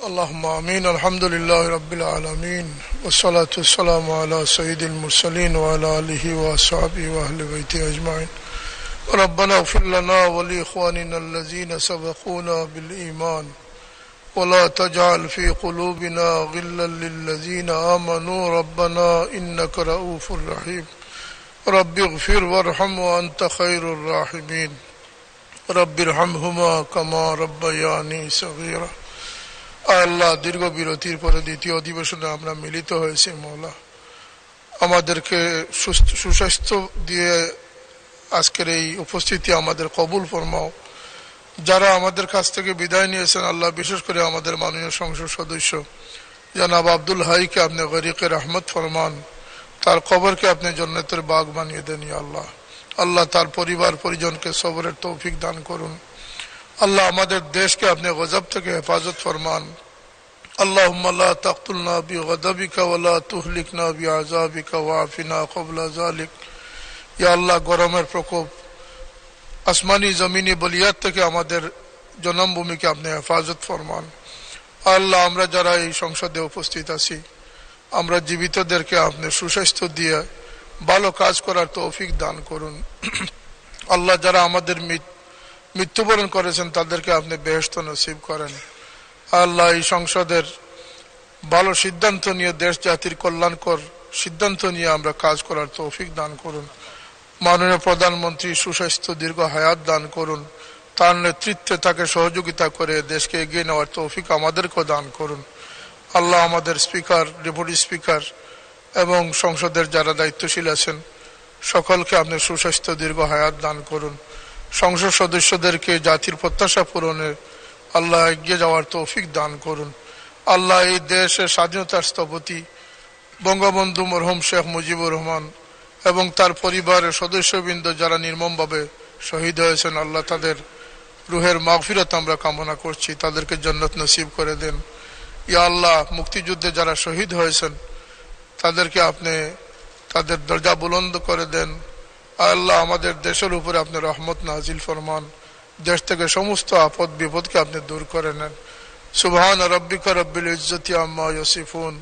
اللهم آمين. الحمد لله رب العالمين والصلاة والسلام على سيد المرسلين وعلى آله وأصحابه وأهل بيته أجمعين. ربنا اغفر لنا ولإخواننا الذين سبقونا بالإيمان ولا تجعل في قلوبنا غلا للذين آمنوا ربنا إنك رؤوف رحيم. رب اغفر وارحم وأنت خير الراحمين. رب ارحمهما كما ربياني صغيرا. আল্লাহ, দীর্ঘ বিরতির পরে দ্বিতীয় অধিবেশনে আমরা মিলিত হয়েছি। মওলা, আমাদেরকে সুস্বাস্থ্য দিয়ে আজকের এই উপস্থিতি আমাদের কবুল ফরমাও। যারা আমাদের কাছ থেকে বিদায় নিয়েছেন আল্লাহ, বিশেষ করে আমাদের মাননীয় সংসদ সদস্য জনাব আব্দুল হাইকে আপনি গরিকে রহমত ফরমান, তার কবরকে আপনি জান্নাতের বাগ বানিয়ে দেন। আল্লাহ আল্লাহ তার পরিবার পরিজনকে সবরের তৌফিক দান করুন। আল্লাহ আমাদের দেশকে আপনি গজব থেকে হেফাজত ফরমান। আল্লাহুম্মা লা তাকতুলনা বিগযবিকা ওয়া লা তুহলিকনা বিআযাবিকা ওয়াফিনা ক্বাবলা যালিক। ইয়া আল্লাহ, গরমের প্রকোপ, আসমানি জমিনি বলিয়াত থেকে আমাদের জন্মভূমিকে আপনি হেফাজত ফরমান। আল্লাহ, আমরা যারা এই সংসদে উপস্থিত আছি, আমরা জীবিতদেরকে আপনি সুস্বাস্থ্য দিয়ে ভালো কাজ করার তৌফিক দান করুন। আল্লাহ, যারা আমাদের মৃত্যুবরণ করেছেন তাদেরকে আপনি বেহেশত নসিব করেন। আল্লাহ, এই সংসদের ভালো সিদ্ধান্ত নিয়ে দেশ জাতির কল্যাণকর সিদ্ধান্ত নিয়ে আমরা কাজ করার তৌফিক দান করুন। মাননীয় প্রধানমন্ত্রী সুস্বাস্থ্য দীর্ঘ হায়াত দান করুন। তার নেতৃত্বে তাকে সহযোগিতা করে দেশকে এগিয়ে নেওয়ার তৌফিক আমাদেরকেও দান করুন। আল্লাহ, আমাদের স্পিকার, ডেপুটি স্পিকার এবং সংসদের যারা দায়িত্বশীল আছেন সকলকে আপনি সুস্বাস্থ্য দীর্ঘ হায়াত দান করুন। সংসদ সদস্যদেরকে জাতির প্রত্যাশা পূরণে আল্লাহ এগিয়ে যাওয়ার তৌফিক দান করুন। আল্লাহ, এই দেশের স্বাধীনতার স্থপতি বঙ্গবন্ধু মরহুম শেখ মুজিবুর রহমান এবং তার পরিবারের সদস্যবৃন্দ যারা নির্মমভাবে শহীদ হয়েছেন, আল্লাহ তাদের রুহের মাগফিরাত আমরা কামনা করছি, তাদেরকে জান্নাত নসিব করে দেন। ইয়া আল্লাহ, মুক্তিযুদ্ধে যারা শহীদ হয়েছেন তাদেরকে আপনি তাদের দরজা বুলন্দ করে দেন। আল্লাহ, আমাদের দেশের উপরে আপনি রহমত নাজিল ফরমান, দেশ থেকে সমস্ত আপদ বিপদকে আপনি দূর করে নেন। সুবহান রাব্বিকা রাব্বিল ইজ্জতি আম্মা ইয়াসিফুন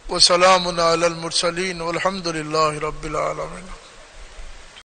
ওয়া সালামুন আলাল মুরসালিন ওয়ালহামদুলিল্লাহি রাব্বিল আলামিন।